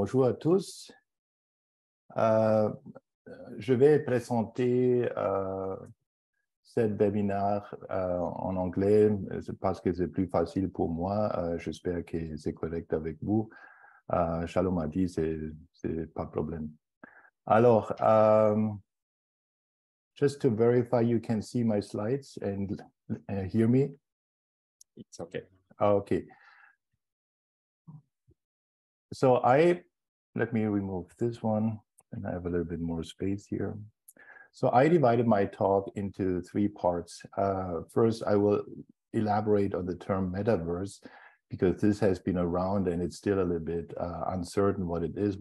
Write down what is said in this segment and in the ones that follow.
Bonjour à tous. Je vais présenter cet webinaire en anglais parce que c'est plus facile pour moi. J'espère que c'est correct avec vous. Shalom a dit, c'est pas de problème. Alors, just to verify you can see my slides and hear me? It's okay. Okay. So let me remove this one and I have a little bit more space here. So I divided my talk into three parts. First, I will elaborate on the term metaverse because this has been around and it's still a little bit uncertain what it is.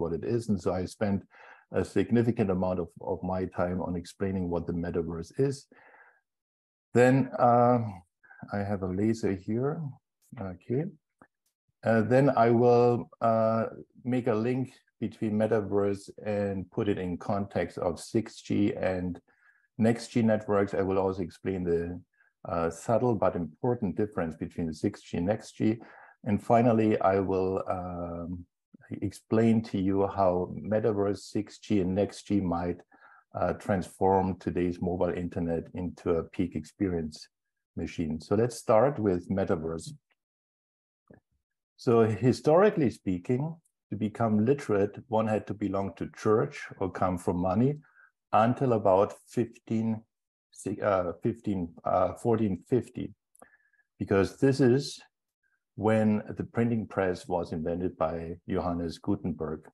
And so I spent a significant amount of my time on explaining what the metaverse is. Then I have a laser here. Okay. Then I will make a link between metaverse and put it in context of 6G and next G networks. I will also explain the subtle but important difference between the 6G and next G. And finally, I will explain to you how metaverse, 6G and next G might transform today's mobile internet into a peak experience machine. So let's start with metaverse. So historically speaking, to become literate, one had to belong to church or come from money until about 1450, because this is when the printing press was invented by Johannes Gutenberg.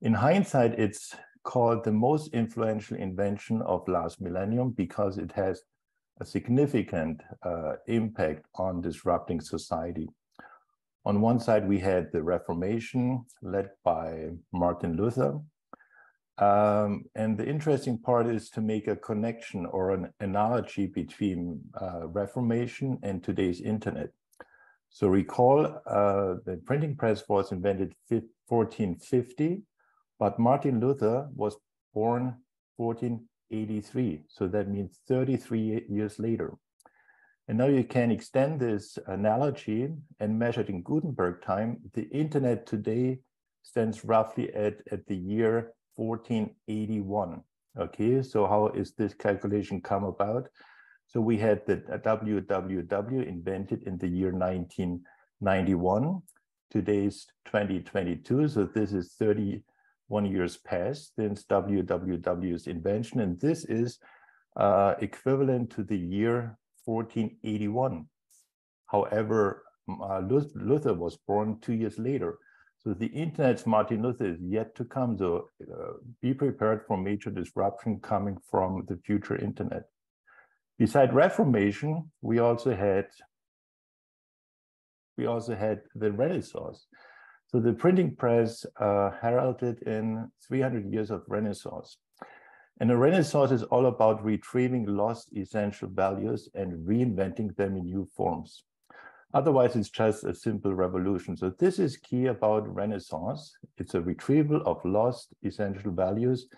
In hindsight, it's called the most influential invention of last millennium because it has a significant impact on disrupting society. On one side, we had the Reformation led by Martin Luther. And the interesting part is to make a connection or an analogy between Reformation and today's internet. So recall the printing press was invented 1450, but Martin Luther was born 1483. So that means 33 years later. And now you can extend this analogy and measure it in Gutenberg time. The internet today stands roughly at the year 1481. Okay, so how is this calculation come about? So we had the www invented in the year 1991. Today's 2022, so this is 31 years past since www's invention, and this is equivalent to the year 1481. However, Luther was born 2 years later. So the internet's Martin Luther is yet to come. So be prepared for major disruption coming from the future internet. Beside Reformation, we also had the Renaissance. So the printing press heralded in 300 years of Renaissance. And the Renaissance is all about retrieving lost essential values and reinventing them in new forms. Otherwise, it's just a simple revolution. So this is key about Renaissance. It's a retrieval of lost essential values.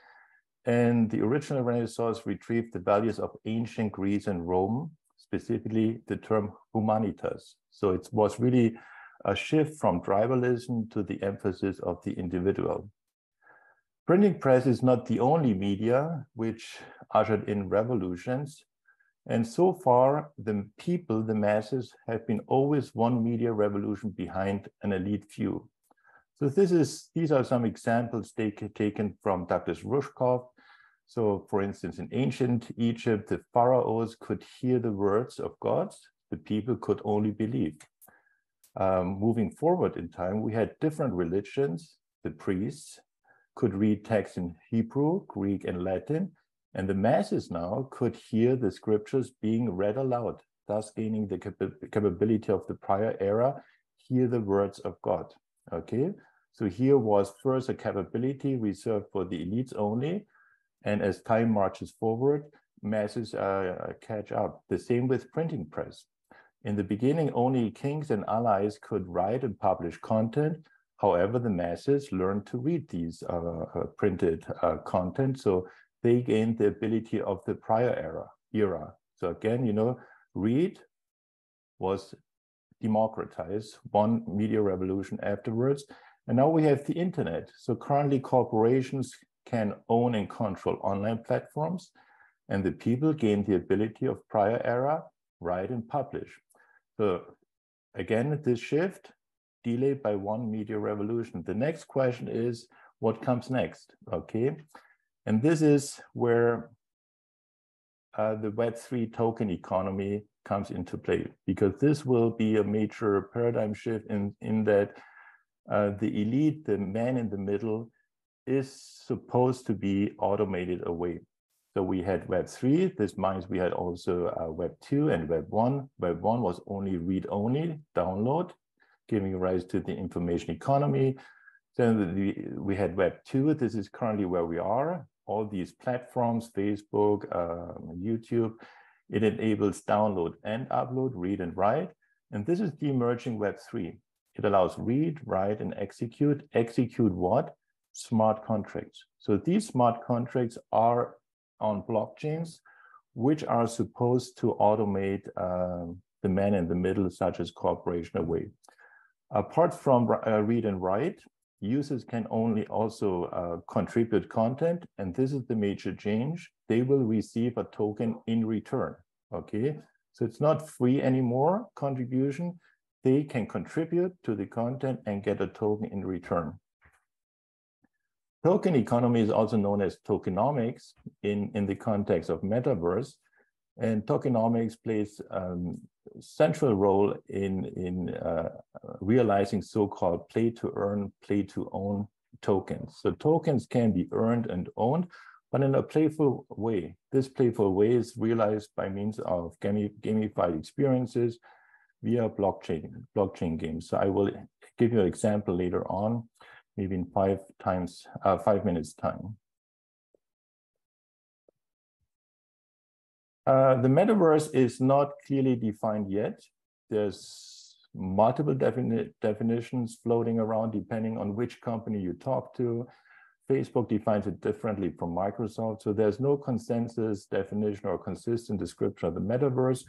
And the original Renaissance retrieved the values of ancient Greece and Rome, specifically the term humanitas. So it was really a shift from tribalism to the emphasis of the individual. Printing press is not the only media which ushered in revolutions. And so far, the people, the masses, have been always one media revolution behind an elite few. So these are some examples taken from Douglas Rushkoff. So for instance, in ancient Egypt, the pharaohs could hear the words of gods, the people could only believe. Moving forward in time, we had different religions. The priests could read text in Hebrew, Greek, and Latin, and the masses now could hear the scriptures being read aloud, thus gaining the capability of the prior era, hear the words of God. Okay, so here was first a capability reserved for the elites only, and as time marches forward, masses catch up. The same with printing press. In the beginning, only kings and allies could write and publish content. However, the masses learned to read these printed content, so they gained the ability of the prior era. So again, you know, read was democratized, one media revolution afterwards, And now we have the internet. So currently corporations can own and control online platforms, and the people gain the ability of prior era, write and publish. So again, this shift delayed by one media revolution. The next question is, what comes next? Okay, and this is where the Web3 token economy comes into play, because this will be a major paradigm shift in that the elite, the man in the middle, is supposed to be automated away. So we had Web3, this means we had also Web2 and Web1. Web1 was only read-only, download, giving rise to the information economy. Then we had Web2, this is currently where we are. All these platforms, Facebook, YouTube, it enables download and upload, read and write. And this is the emerging Web3. It allows read, write, and execute. Execute what? Smart contracts. So these smart contracts are on blockchains, which are supposed to automate the man in the middle, such as corporation away. Apart from read and write, users can only also contribute content, and this is the major change. They will receive a token in return, okay? So it's not free anymore, contribution. They can contribute to the content and get a token in return. Token economy is also known as tokenomics in the context of Metaverse, and tokenomics plays a central role in realizing so-called play-to-earn, play-to-own tokens. So tokens can be earned and owned, but in a playful way. This playful way is realized by means of gamified experiences via blockchain games. So I will give you an example later on, maybe in 5 minutes time. The metaverse is not clearly defined yet. There's multiple definitions floating around depending on which company you talk to. Facebook defines it differently from Microsoft. So there's no consensus definition or consistent description of the metaverse.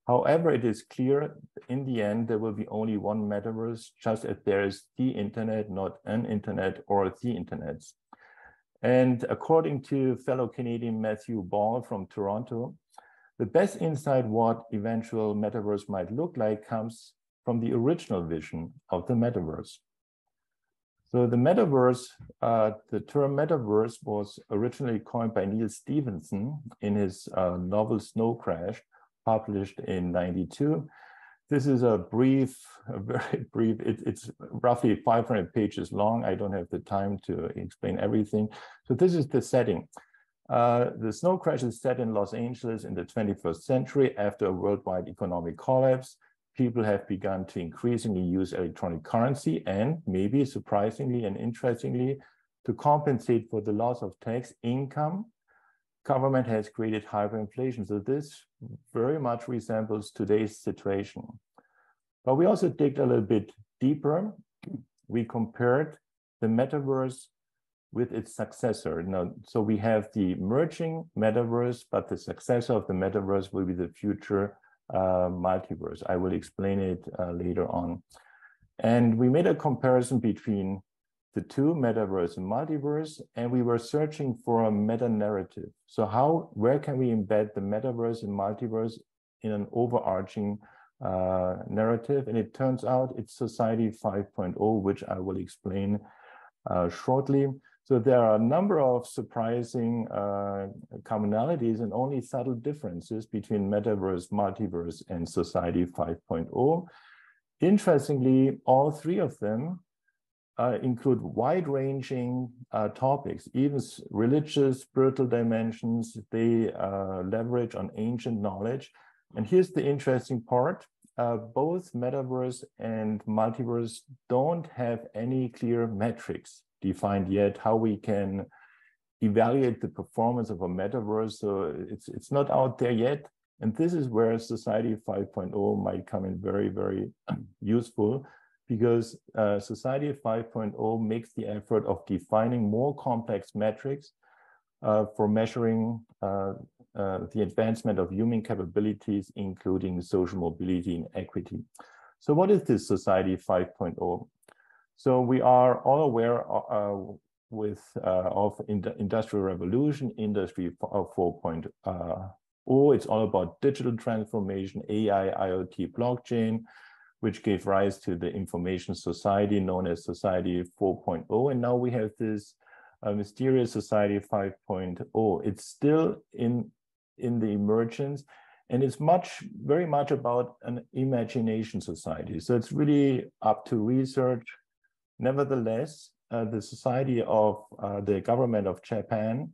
However, it is clear in the end, there will be only one metaverse, just as there is the internet, not an internet or the internets. And according to fellow Canadian Matthew Ball from Toronto, the best insight what eventual metaverse might look like comes from the original vision of the metaverse. So the metaverse, the term metaverse was originally coined by Neil Stephenson in his novel Snow Crash, published in '92. This is a very brief, it's roughly 500 pages long. I don't have the time to explain everything. So this is the setting. The Snow Crash is set in Los Angeles in the 21st century after a worldwide economic collapse. People have begun to increasingly use electronic currency and maybe surprisingly and interestingly, to compensate for the loss of tax income, government has created hyperinflation. So this very much resembles today's situation. But we also digged a little bit deeper. We compared the metaverse with its successor. Now, so we have the emerging metaverse, but the successor of the metaverse will be the future multiverse. I will explain it later on. And we made a comparison between the two, metaverse and multiverse, and we were searching for a meta narrative. So where can we embed the metaverse and multiverse in an overarching narrative? And it turns out it's Society 5.0, which I will explain shortly. So there are a number of surprising commonalities and only subtle differences between metaverse, multiverse, and Society 5.0. Interestingly, all three of them include wide-ranging topics, even religious, spiritual dimensions. They leverage on ancient knowledge. And here's the interesting part. Both metaverse and multiverse don't have any clear metrics defined yet, how we can evaluate the performance of a metaverse. So it's not out there yet. And this is where Society 5.0 might come in very, very useful, because Society 5.0 makes the effort of defining more complex metrics for measuring the advancement of human capabilities, including social mobility and equity. So what is this Society 5.0? So we are all aware of industrial revolution, industry 4.0. It's all about digital transformation, AI, IoT, blockchain, which gave rise to the information society known as Society 4.0. And now we have this mysterious Society 5.0. It's still in the emergence, and it's very much about an imagination society. So it's really up to research. Nevertheless, the Society of the government of Japan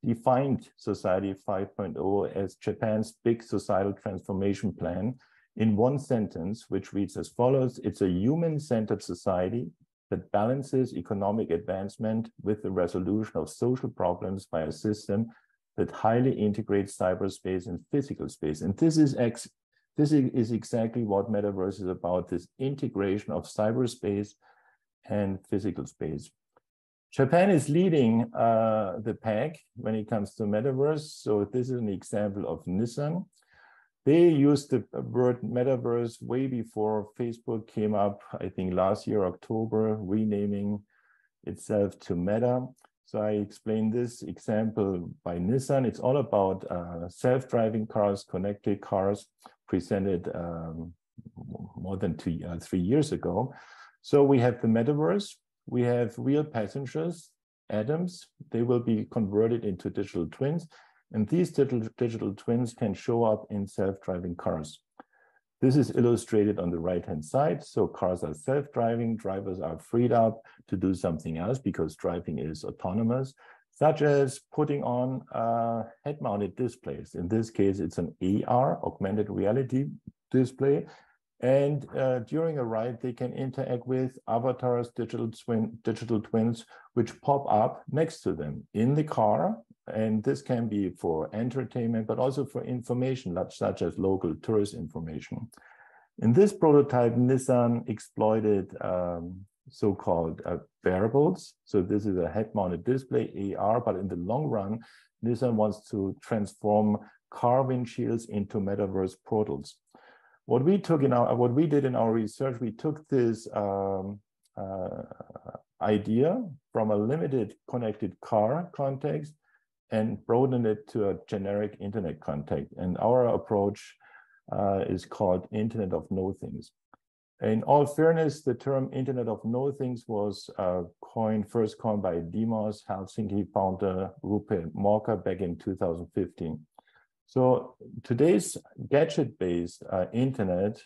defined Society 5.0 as Japan's big societal transformation plan in one sentence, which reads as follows: it's a human-centered society that balances economic advancement with the resolution of social problems by a system that highly integrates cyberspace and physical space. And this is exactly what Metaverse is about, this integration of cyberspace and physical space. Japan is leading the pack when it comes to Metaverse. So this is an example of Nissan. They used the word Metaverse way before Facebook came up, I think last year, October, renaming itself to Meta. So I explained this example by Nissan. It's all about self-driving cars, connected cars, presented more than 3 years ago. So we have the Metaverse. We have real passengers, atoms. They will be converted into digital twins. And these digital twins can show up in self-driving cars. This is illustrated on the right-hand side. So cars are self-driving, drivers are freed up to do something else because driving is autonomous, such as putting on head-mounted displays. In this case, it's an AR, augmented reality display. And during a ride, they can interact with avatars, digital twins, which pop up next to them in the car. And this can be for entertainment, but also for information, such as local tourist information. In this prototype, Nissan exploited so-called wearables. So this is a head-mounted display, AR, but in the long run, Nissan wants to transform car windshields into Metaverse portals. What we did in our research, we took this idea from a limited connected car context and broadened it to a generic internet context. And our approach is called Internet of No Things. In all fairness, the term Internet of No Things was first coined by Demos Helsinki founder Rupert Morka back in 2015. So today's gadget-based internet,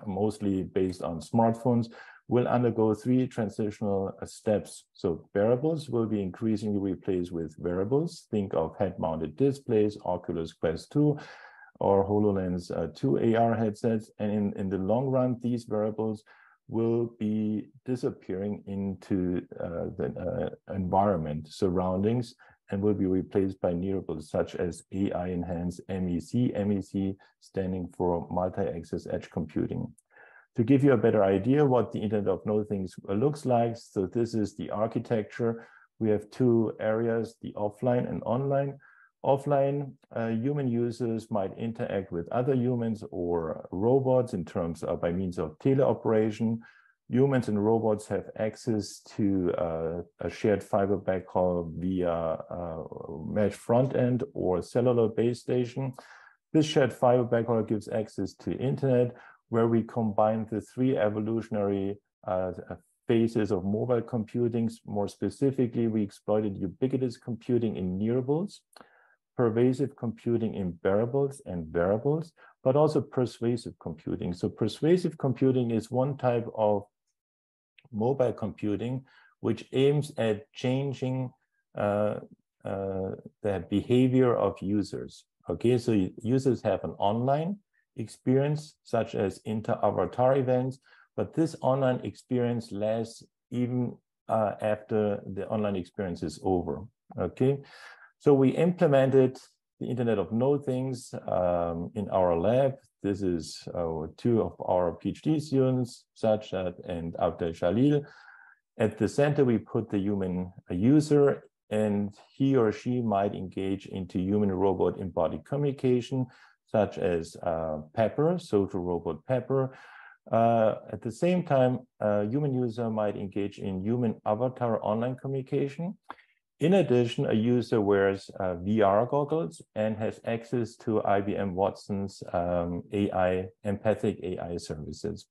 mostly based on smartphones, will undergo 3 transitional steps. So wearables will be increasingly replaced with wearables. Think of head-mounted displays, Oculus Quest 2, or HoloLens 2 AR headsets. And in the long run, these wearables will be disappearing into the environment, surroundings, and will be replaced by nearables such as AI-enhanced MEC, MEC standing for multi-access edge computing. To give you a better idea what the Internet of No Things looks like, so this is the architecture. We have 2 areas, the offline and online. Offline, human users might interact with other humans or robots in terms of by means of teleoperation. Humans and robots have access to a shared fiber backhaul via mesh front end or cellular base station. This shared fiber backhaul gives access to internet, where we combine the 3 evolutionary phases of mobile computing. More specifically, we exploited ubiquitous computing in nearables, pervasive computing in wearables and wearables, but also persuasive computing. So persuasive computing is one type of mobile computing which aims at changing the behavior of users. Okay, so users have an online experience such as inter-avatar events, but this online experience lasts even after the online experience is over. Okay, so we implemented the Internet of No Things in our lab. This is 2 of our PhD students, Sajjad and Abdel Jalil. At the center, we put the human user, and he or she might engage into human-robot embodied communication, such as Pepper, social robot Pepper, At the same time, a human user might engage in human avatar online communication. In addition, a user wears VR goggles and has access to IBM Watson's empathic AI services.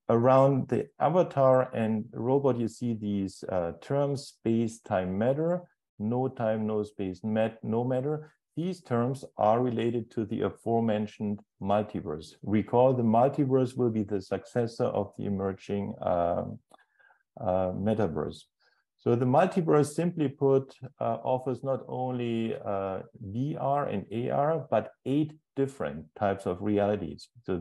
Around the avatar and robot, you see these terms: space, time, matter, no time, no space, no matter. These terms are related to the aforementioned multiverse. Recall, the multiverse will be the successor of the emerging metaverse. So the multiverse, simply put, offers not only VR and AR, but 8 different types of realities. So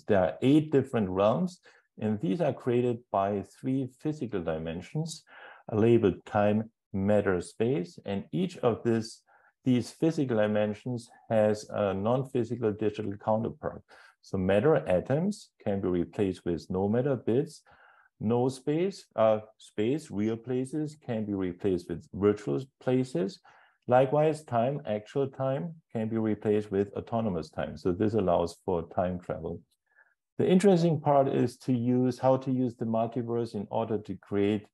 there are 8 different realms, and these are created by 3 physical dimensions, labeled time, matter, space, and each of these physical dimensions has a non-physical digital counterpart. So matter, atoms, can be replaced with no matter, bits. No space, real places, can be replaced with virtual places. Likewise, time, actual time, can be replaced with autonomous time. So this allows for time travel. The interesting part is how to use the multiverse in order to create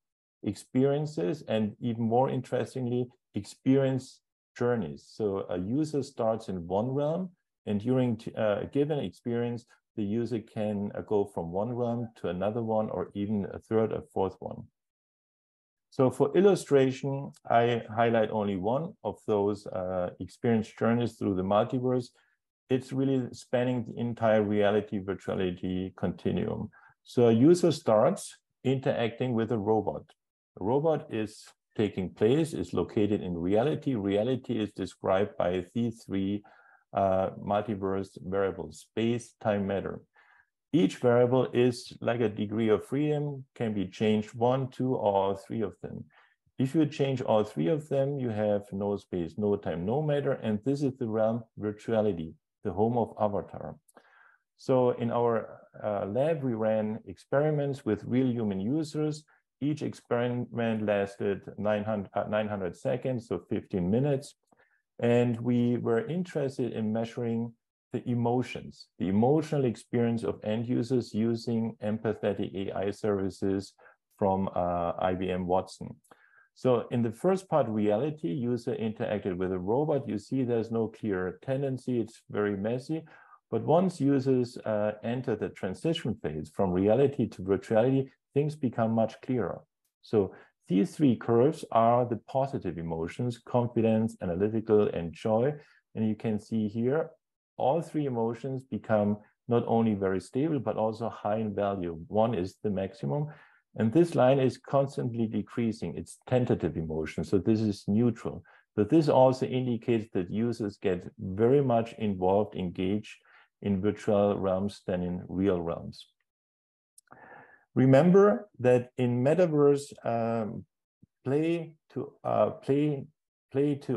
experiences, and even more interestingly, experience journeys. So a user starts in one realm, and during a given experience, the user can go from one realm to another one, or even a third or fourth one. So for illustration, I highlight only one of those experience journeys through the multiverse. It's really spanning the entire reality virtuality continuum. So a user starts interacting with a robot. A robot is taking place, is located in reality. Reality is described by these 3 multiverse variables: space, time, matter. Each variable is like a degree of freedom, can be changed 1, 2, or 3 of them. If you change all 3 of them, you have no space, no time, no matter, and this is the realm virtuality, the home of avatar. So in our lab, we ran experiments with real human users. Each experiment lasted 900 seconds, so 15 minutes. And we were interested in measuring the emotions, the emotional experience of end users using empathetic AI services from IBM Watson. So in the first part, reality, user interacted with a robot. You see there's no clear tendency, it's very messy. But once users enter the transition phase from reality to virtuality, things become much clearer. So these 3 curves are the positive emotions: confidence, analytical, and joy. And you can see here, all 3 emotions become not only very stable, but also high in value. 1 is the maximum. And this line is constantly decreasing. It's tentative emotion. So this is neutral. But this also indicates that users get very much involved, engaged in virtual realms than in real realms. Remember that in Metaverse, play to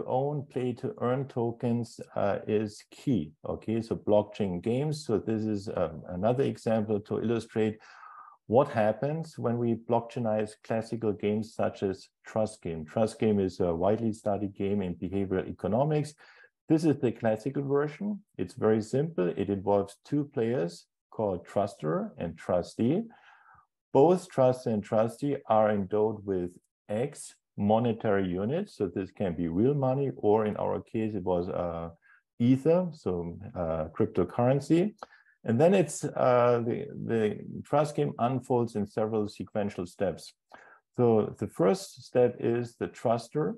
own, play to earn tokens is key. Okay, so blockchain games. So this is another example to illustrate what happens when we blockchainize classical games such as Trust Game. Trust Game is a widely studied game in behavioral economics. This is the classical version. It's very simple. It involves 2 players called truster and trustee. Both trustee and trustee are endowed with X monetary units. So this can be real money, or in our case, it was Ether, so cryptocurrency. And then it's the trust game unfolds in several sequential steps. So the first step is the truster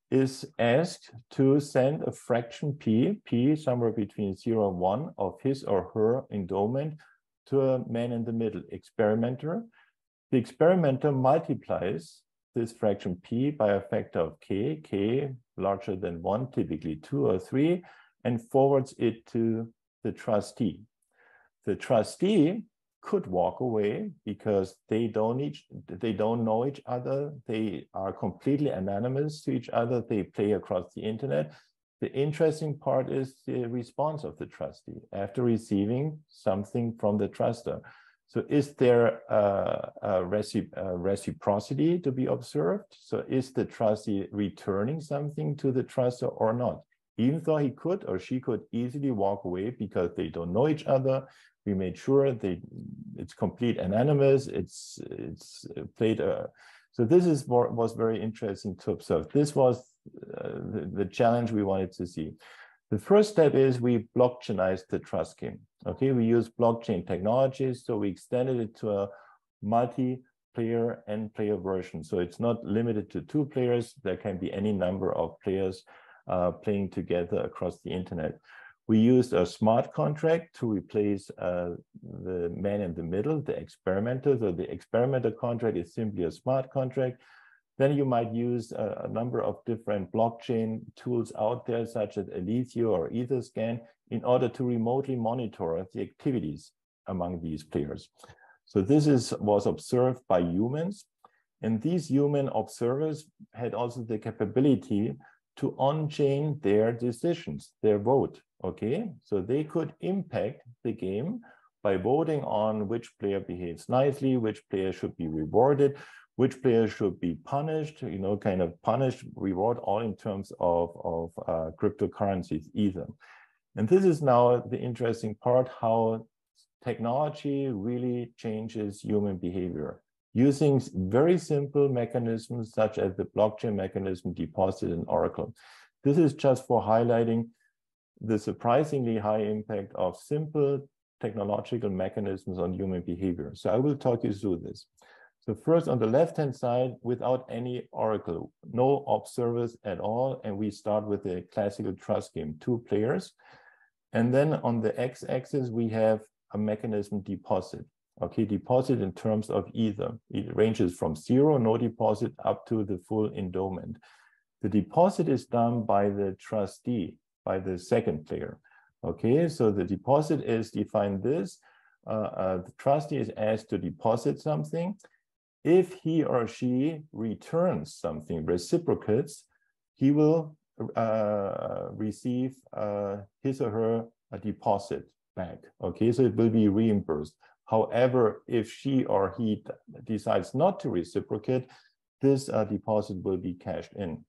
is asked to send a fraction p somewhere between 0 and 1 of his or her endowment to a man in the middle, experimenter. The experimenter multiplies this fraction p by a factor of k larger than 1, typically 2 or 3, and forwards it to the trustee. The trustee could walk away because they don't know each other. They are completely anonymous to each other. They play across the internet. The interesting part is the response of the trustee after receiving something from the truster. So is there a reciprocity to be observed? So is the trustee returning something to the truster or not? Even though he could or she could easily walk away because they don't know each other, We made sure it's complete anonymous. It's played so this is was very interesting to observe. This was the challenge we wanted to see. The first step is we blockchainized the trust scheme. Okay, we use blockchain technologies, so we extended it to a multi-player and player version. So it's not limited to 2 players. There can be any number of players playing together across the internet. We used a smart contract to replace the man in the middle, the experimenter. So the experimenter contract is simply a smart contract. Then you might use a number of different blockchain tools out there, such as Aletheo or Etherscan, in order to remotely monitor the activities among these players. So this was observed by humans, and these human observers had also the capability to on-chain their decisions, their vote, okay? So they could impact the game by voting on which player behaves nicely, which player should be rewarded, which player should be punished, you know, kind of punish, reward, all in terms of cryptocurrencies either. And this is now the interesting part, how technology really changes human behavior using very simple mechanisms such as the blockchain mechanism deposit in Oracle. This is just for highlighting the surprisingly high impact of simple technological mechanisms on human behavior. So I will talk you through this. So first, on the left-hand side, without any Oracle, no observers at all, and we start with a classical trust game, 2 players. And then on the x-axis, we have a mechanism deposit. Okay, deposit in terms of either. It ranges from 0, no deposit, up to the full endowment. The deposit is done by the trustee, by the second player. Okay, so the deposit is defined this. The trustee is asked to deposit something. If he or she returns something, reciprocates, he will receive his or her a deposit back. Okay, so it will be reimbursed. However, if she or he decides not to reciprocate, this deposit will be cashed in.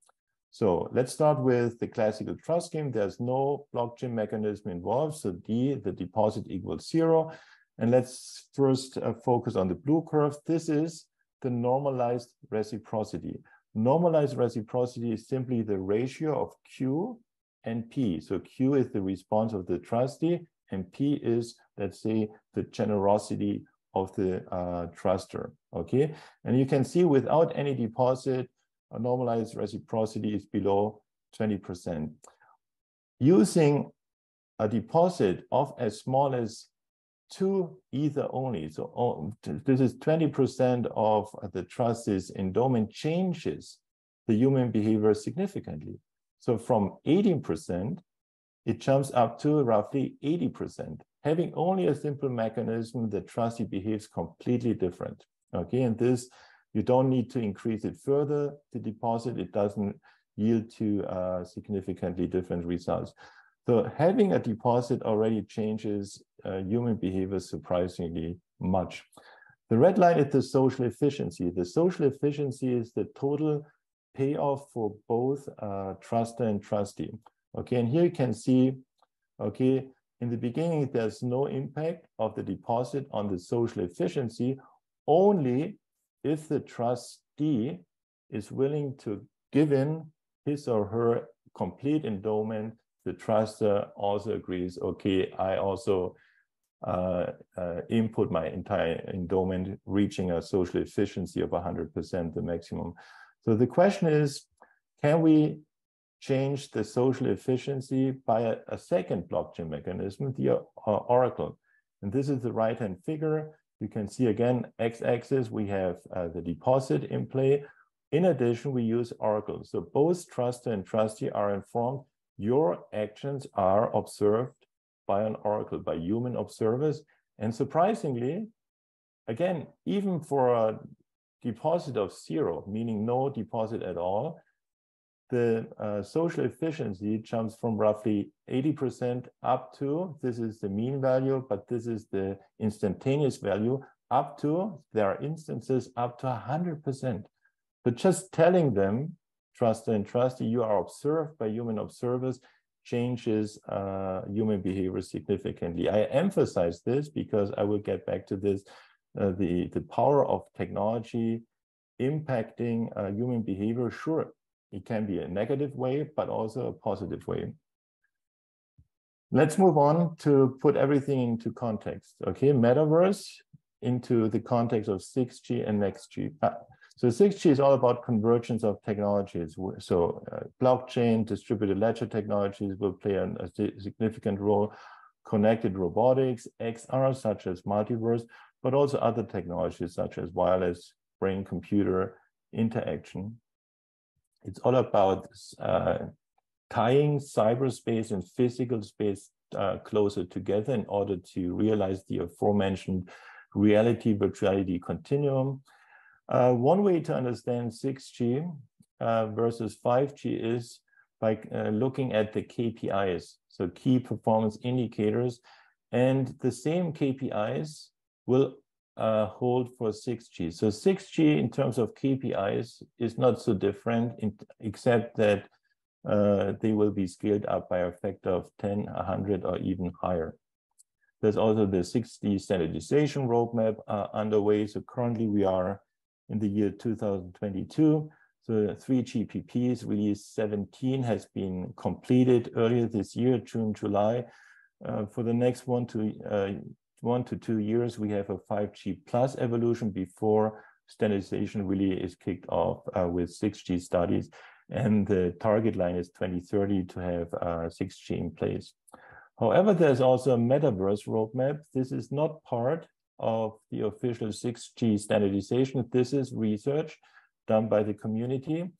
So let's start with the classical trust scheme. There's no blockchain mechanism involved, so the deposit equals 0. And let's first focus on the blue curve. This is the normalized reciprocity. Normalized reciprocity is simply the ratio of Q and P. So Q is the response of the trustee, and P is, let's say, the generosity of the truster, okay? And you can see without any deposit, a normalized reciprocity is below 20%. Using a deposit of as small as 2 Ether only, so this is 20% of the trustee's endowment, changes the human behavior significantly. So from 18%, it jumps up to roughly 80%. Having only a simple mechanism, the trustee behaves completely different. Okay, and this, you don't need to increase it further, the deposit, it doesn't yield to significantly different results. So having a deposit already changes human behavior surprisingly much. The red line is the social efficiency. The social efficiency is the total payoff for both truster and trustee. Okay, and here you can see, okay, in the beginning, there's no impact of the deposit on the social efficiency, only if the trustee is willing to give in his or her complete endowment. The truster also agrees, okay, I also input my entire endowment, reaching a social efficiency of 100%, the maximum. So the question is, can we change the social efficiency by a second blockchain mechanism, the Oracle? And this is the right-hand figure. You can see again, x-axis, we have the deposit in play. In addition, we use Oracle. So both truster and trustee are informed your actions are observed by an Oracle, by human observers. And surprisingly, again, even for a deposit of 0, meaning no deposit at all, the social efficiency jumps from roughly 80% up to, this is the mean value, but this is the instantaneous value, up to, there are instances up to 100%. But just telling them, truster and trustee, you are observed by human observers, changes human behavior significantly. I emphasize this because I will get back to this, the power of technology impacting human behavior. Sure, it can be a negative way, but also a positive way. Let's move on to put everything into context. Okay, Metaverse into the context of 6G and next G. So 6G is all about convergence of technologies. So blockchain, distributed ledger technologies will play a significant role. Connected robotics, XR, such as multiverse, but also other technologies such as wireless brain-computer interaction. It's all about tying cyberspace and physical space closer together in order to realize the aforementioned reality-virtuality continuum. One way to understand 6G versus 5G is by looking at the KPIs, so key performance indicators, and the same KPIs will hold for 6G. So 6G in terms of KPIs is not so different, except that they will be scaled up by a factor of 10, 100, or even higher. There's also the 6D standardization roadmap underway. So currently we are in the year 2022. So 3GPPs release 17 has been completed earlier this year, June, July. For the next 1 to 2 years, we have a 5G plus evolution before standardization really is kicked off with 6G studies. And the target line is 2030 to have 6G in place. However, there's also a Metaverse roadmap. This is not part of the official 6G standardization. This is research done by the community.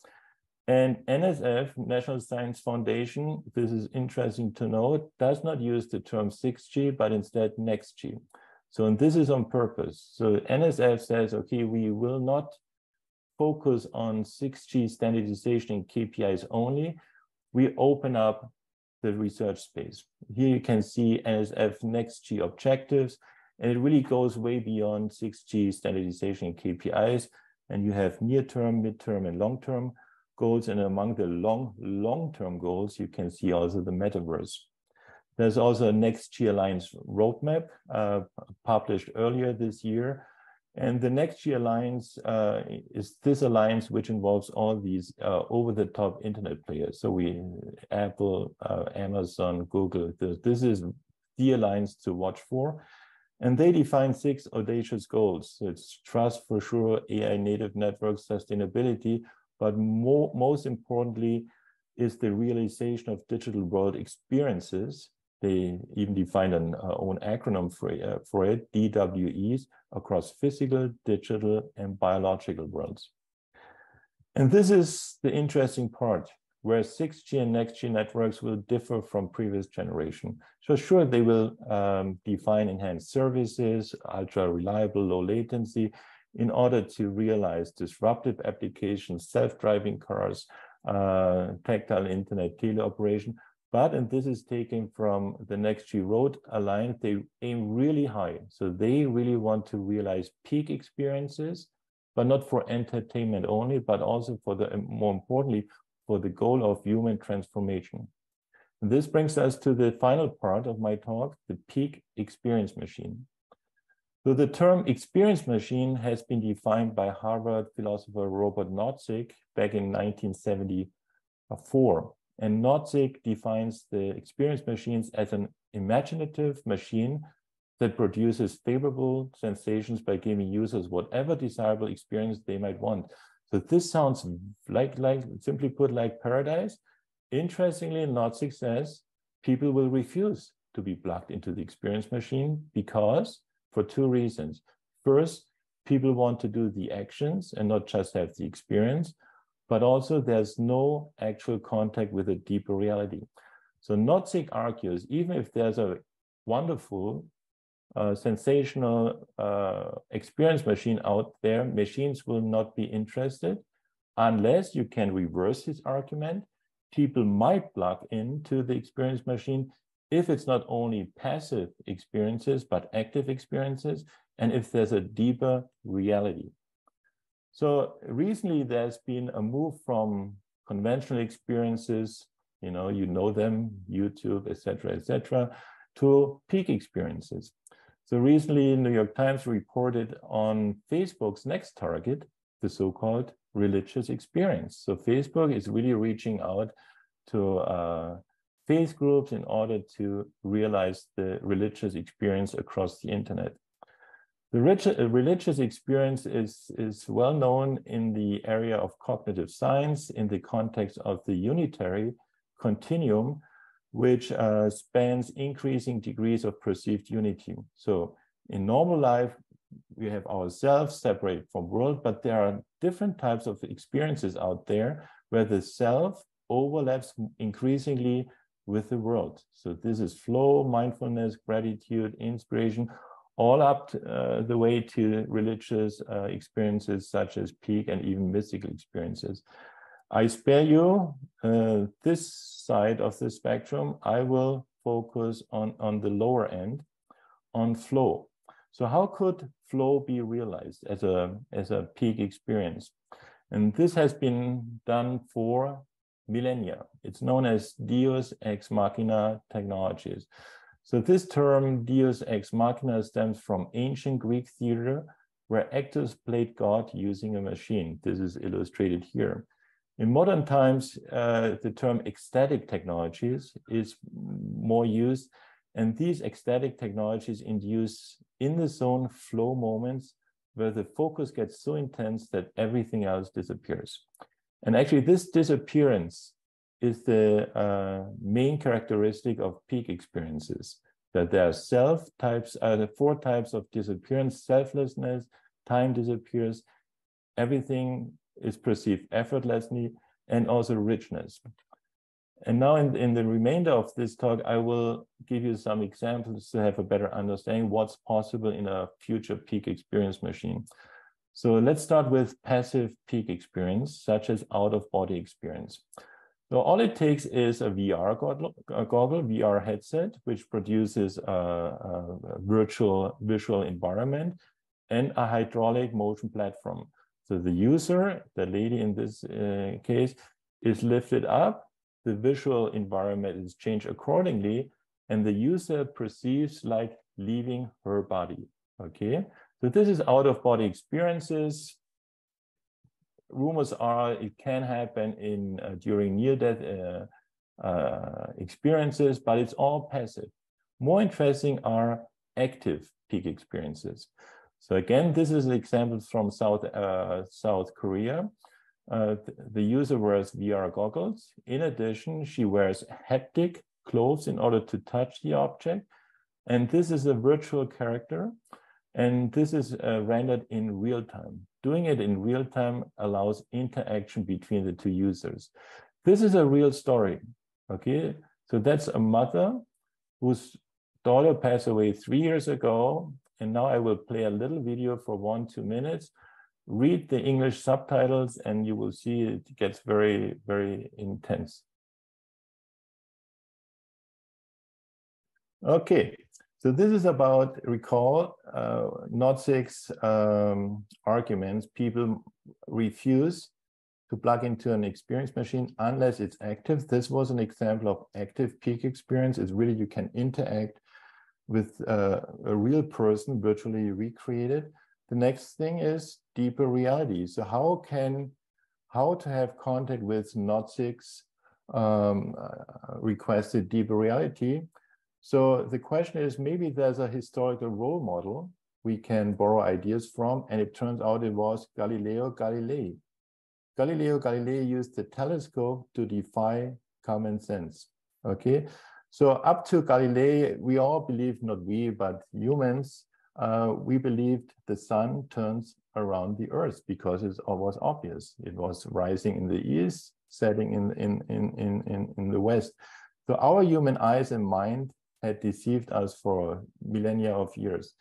And NSF, National Science Foundation, this is interesting to note, does not use the term 6G, but instead next G. So, and this is on purpose. So NSF says, okay, we will not focus on 6G standardization in KPIs only. We open up the research space. Here you can see NSF next G objectives, and it really goes way beyond 6G standardization in KPIs. And you have near-term, mid-term, and long-term goals. And among the long-term goals, you can see also the Metaverse. There's also a Next G Alliance roadmap published earlier this year. And the Next G Alliance is this alliance which involves all these over-the-top internet players. So Apple, Amazon, Google, this is the alliance to watch for. And they define 6 audacious goals. So it's trust for sure, AI native network sustainability, but most importantly is the realization of digital world experiences. They even defined an own acronym for it, DWEs, across physical, digital, and biological worlds. And this is the interesting part, where 6G and next G networks will differ from previous generation. So sure, they will define enhanced services, ultra reliable, low latency, in order to realize disruptive applications, self-driving cars, tactile internet teleoperation. But, and this is taken from the Next G Road Alliance, they aim really high. So they really want to realize peak experiences, but not for entertainment only, but also for the, more importantly, for the goal of human transformation. And this brings us to the final part of my talk, the peak experience machine. So the term experience machine has been defined by Harvard philosopher Robert Nozick back in 1974. And Nozick defines the experience machines as an imaginative machine that produces favorable sensations by giving users whatever desirable experience they might want. So this sounds like simply put, like paradise. Interestingly, Nozick says people will refuse to be plugged into the experience machine because, for 2 reasons. First, people want to do the actions and not just have the experience, but also there's no actual contact with a deeper reality. So Nozick argues, even if there's a wonderful, sensational experience machine out there, machines will not be interested unless you can reverse his argument. People might plug into the experience machine if it's not only passive experiences, but active experiences, and if there's a deeper reality. So recently there's been a move from conventional experiences you know them, YouTube, etc., to peak experiences. So recently, New York Times reported on Facebook's next target, the so-called religious experience. So Facebook is really reaching out to faith groups in order to realize the religious experience across the internet. The religious experience is well known in the area of cognitive science in the context of the unitary continuum, which spans increasing degrees of perceived unity. So in normal life, we have ourselves separated from world, but there are different types of experiences out there where the self overlaps increasingly with the world. So this is flow, mindfulness, gratitude, inspiration, all up the way to religious experiences such as peak and even mystical experiences. I spare you this side of the spectrum. I will focus on the lower end, on flow. So how could flow be realized as a peak experience? And this has been done for millennia. It's known as Deus ex machina technologies. So this term Deus ex machina stems from ancient Greek theater, where actors played God using a machine. This is illustrated here. In modern times, the term ecstatic technologies is more used, and these ecstatic technologies induce in the zone flow moments where the focus gets so intense that everything else disappears. And actually, this disappearance is the main characteristic of peak experiences, that there are the 4 types of disappearance: selflessness, time disappears, everything is perceived effortlessly, and also richness. And now in the remainder of this talk, I will give you some examples to have a better understanding what's possible in a future peak experience machine. So let's start with passive peak experience, such as out-of-body experience. So all it takes is a VR goggle, VR headset, which produces a virtual visual environment and a hydraulic motion platform. So the user, the lady in this case, is lifted up, the visual environment is changed accordingly, and the user perceives like leaving her body, okay? So this is out-of-body experiences. Rumors are it can happen during near-death experiences, but it's all passive. More interesting are active peak experiences. So again, this is an example from South Korea. The user wears VR goggles. In addition, she wears haptic clothes in order to touch the object. And this is a virtual character. And this is rendered in real time. Doing it in real time allows interaction between the 2 users. This is a real story, okay? So that's a mother whose daughter passed away 3 years ago. And now I will play a little video for 1-2 minutes. Read the English subtitles and you will see it gets very, very intense. Okay, so this is about, recall, Nozick's arguments. People refuse to plug into an experience machine unless it's active. This was an example of active peak experience. It's really, you can interact with a real person virtually recreated. The next thing is deeper reality. So how to have contact with Nozick's requested deeper reality. So the question is, maybe there's a historical role model we can borrow ideas from, and it turns out it was Galileo Galilei. Galileo Galilei used the telescope to defy common sense, okay? So up to Galilei, we all believed, not we, but humans, we believed the sun turns around the earth because it was obvious. It was rising in the east, setting in the west. So our human eyes and mind had deceived us for millennia of years.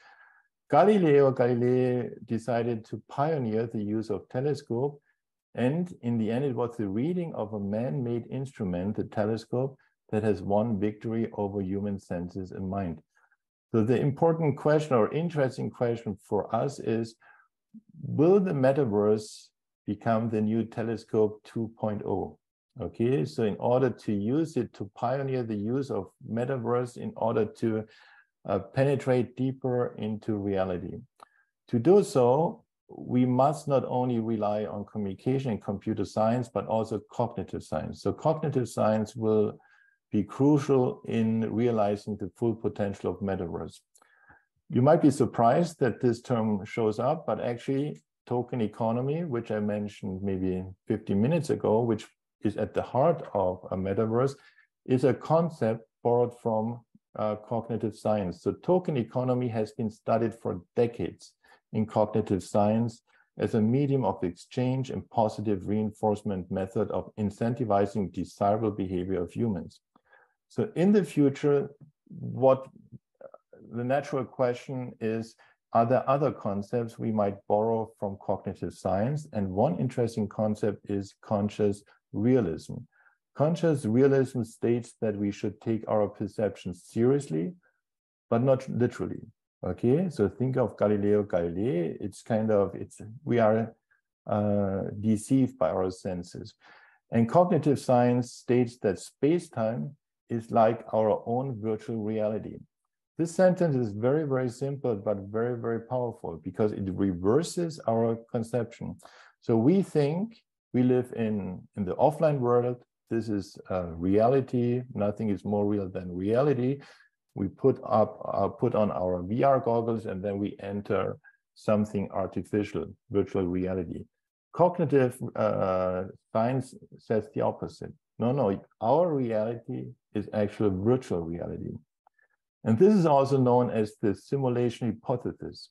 Galileo Galilei decided to pioneer the use of telescope, and in the end, it was the reading of a man-made instrument, the telescope, that has won victory over human senses and mind. So the important question or interesting question for us is, will the metaverse become the new telescope 2.0? Okay, so in order to use it, to pioneer the use of metaverse in order to penetrate deeper into reality. To do so, we must not only rely on communication and computer science, but also cognitive science. So cognitive science will be crucial in realizing the full potential of metaverse. You might be surprised that this term shows up, but actually token economy, which I mentioned maybe 15 minutes ago, which is at the heart of a metaverse, is a concept borrowed from cognitive science. So token economy has been studied for decades in cognitive science as a medium of exchange and positive reinforcement method of incentivizing desirable behavior of humans. So in the future, what the natural question is, are there other concepts we might borrow from cognitive science? And one interesting concept is conscious realism. Conscious realism states that we should take our perceptions seriously, but not literally. Okay, so think of Galileo Galilei. It's kind of, we are deceived by our senses. And cognitive science states that space-time is like our own virtual reality. This sentence is very, very simple, but very, very powerful because it reverses our conception. So we think we live in the offline world. This is reality. Nothing is more real than reality. We put on our VR goggles and then we enter something artificial, virtual reality. Cognitive science says the opposite. No, our reality is actually virtual reality. And this is also known as the simulation hypothesis.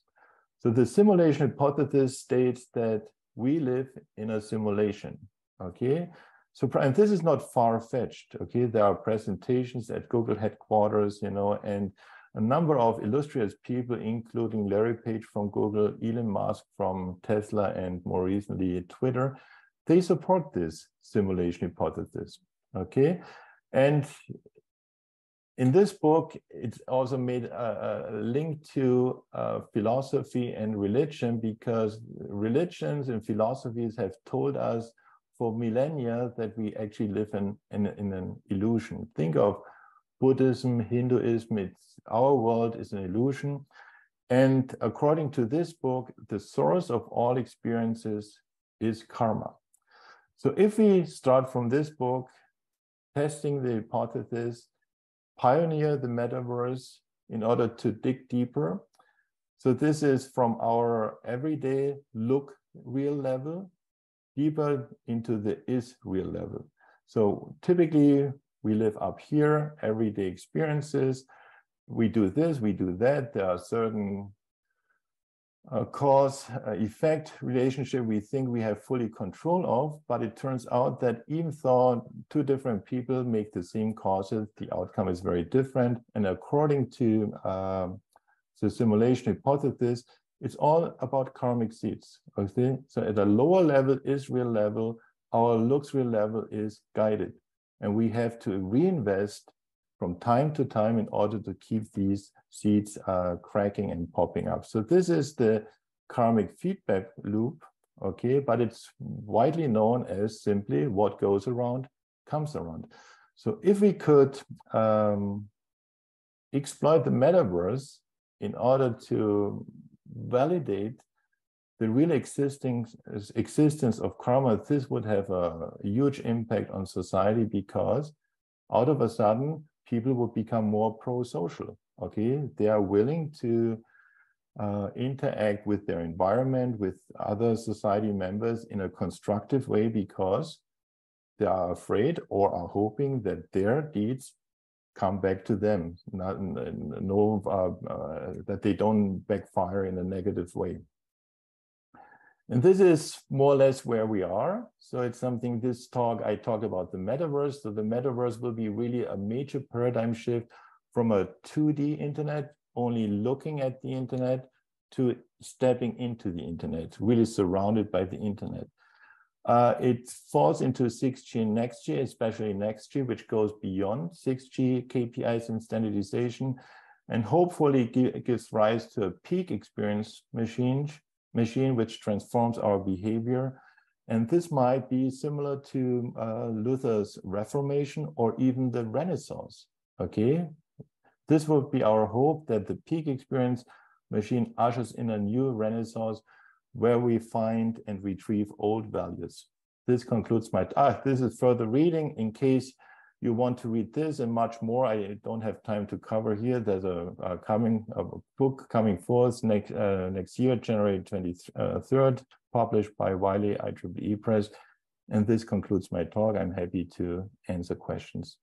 So the simulation hypothesis states that we live in a simulation, okay? So, and this is not far-fetched, okay? There are presentations at Google headquarters, you know, and a number of illustrious people, including Larry Page from Google, Elon Musk from Tesla, and more recently Twitter, they support this simulation hypothesis, okay? And in this book, it's also made a link to philosophy and religion, because religions and philosophies have told us for millennia that we actually live in an illusion. Think of Buddhism, Hinduism, our world is an illusion. And according to this book, the source of all experiences is karma. So if we start from this book, testing the hypothesis, pioneer the metaverse in order to dig deeper. So this is from our everyday look real level, deeper into the is real level. So typically we live up here, everyday experiences. We do this, we do that. There are certain cause effect relationship we think we have fully control of, but it turns out that even though two different people make the same causes, the outcome is very different. And according to the simulation hypothesis, it's all about karmic seeds. Okay, so at a lower level is real level, our looks real level is guided, and we have to reinvest from time to time in order to keep these seeds cracking and popping up. So this is the karmic feedback loop, okay? But it's widely known as simply what goes around comes around. So if we could exploit the metaverse in order to validate the real existence of karma, this would have a huge impact on society, because out of a sudden, people would become more pro-social, okay? They are willing to interact with their environment, with other society members in a constructive way, because they are afraid or are hoping that their deeds come back to them, that they don't backfire in a negative way. And this is more or less where we are. So it's something, this talk, I talk about the metaverse. So the metaverse will be really a major paradigm shift from a 2D internet, only looking at the internet, to stepping into the internet, really surrounded by the internet. It falls into 6G and next G, especially next G, which goes beyond 6G KPIs and standardization, and hopefully gives rise to a peak experience machine which transforms our behavior And this might be similar to Luther's Reformation or even the Renaissance, okay? This would be our hope, that the peak experience machine ushers in a new Renaissance where we find and retrieve old values. This concludes my, this is further reading. In case you want to read this and much more, I don't have time to cover here. There's a book coming forth next year, January 23rd, published by Wiley IEEE Press. And this concludes my talk. I'm happy to answer questions.